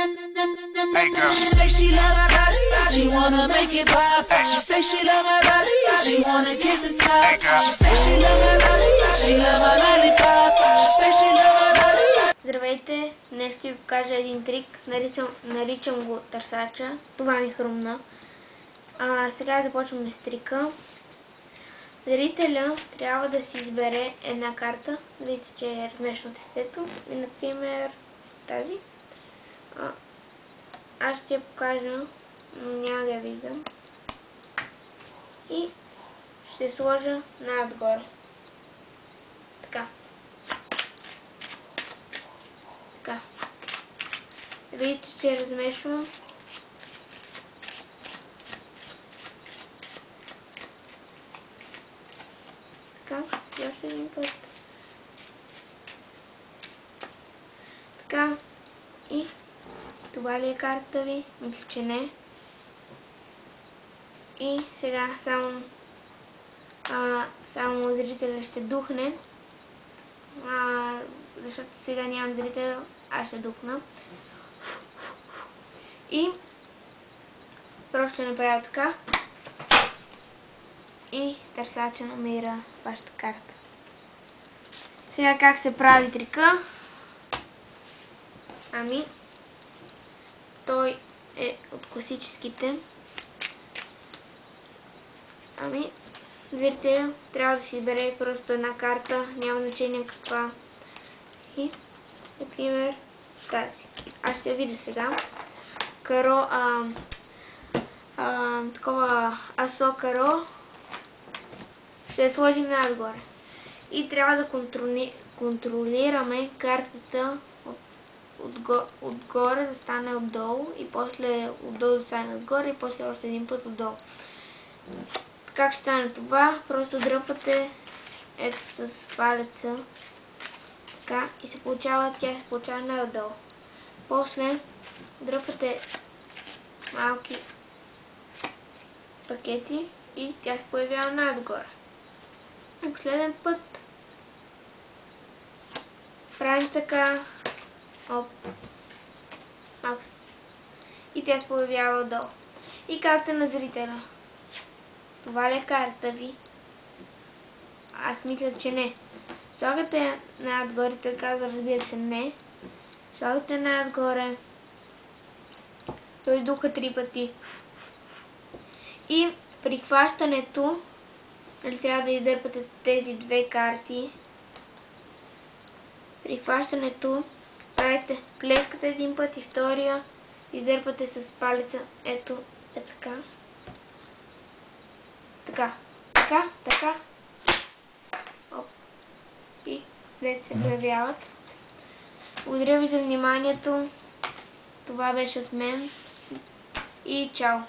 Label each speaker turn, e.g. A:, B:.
A: Hey girl. She say she love my body, she wanna make it pop. She say she love my body, she wanna kiss the top. Hey girl. She say she love my body, she love my lollipop. She say she love my body.
B: Здравейте, днес ще ви покажа един трик, наричам го търсача. Това ми хрумна. Сега започваме с трика. Зрителя трябва да си избере една карта. Видите, че е размешано тестето. И, например, тази. Аз ще я покажа, но няма да я виждам. И ще сложа най-отгоре. Така. Така. Видите, че размешвам. Така, и още един път. Така. И това ли е картата ви? Мисля, че не. И сега само зрителя ще духне. Защото сега нямам зрител, аз ще духна. И просто ще направя така. И търсача намира вашата карта. Сега как се прави трика? Той е от класическите. Зрителя трябва да си избере просто една карта, няма значение каква. И, например, тази. Аз ще я видя сега. Каро, такова асо каро. Ще я сложим най-отгоре. И трябва да контролираме картата отгоре да стане отдолу и после отдолу да стане отгоре и после още един път отдолу. Как ще стане това? Просто дръпвате ето с палеца така и се получава, тя се получава най-отдолу. После дръпвате малки пакети и тя се появява най-отгоре. И последен път правим така. Оп. Макс. И тя се появява отдолу. И казвате на зрителя: това ли е карта ви? Аз мисля, че не. Слагате най-отгоре, той казва, разбира се, не. Слагате най-отгоре. Той духа 3 пъти. И при хващането трябва да издърпате тези две карти. При хващането правите, плескате един път и втория, издърпате с палеца, ето, е така. Така. Оп. И двете се появяват. Благодаря ви за вниманието. Това беше от мен. И чао!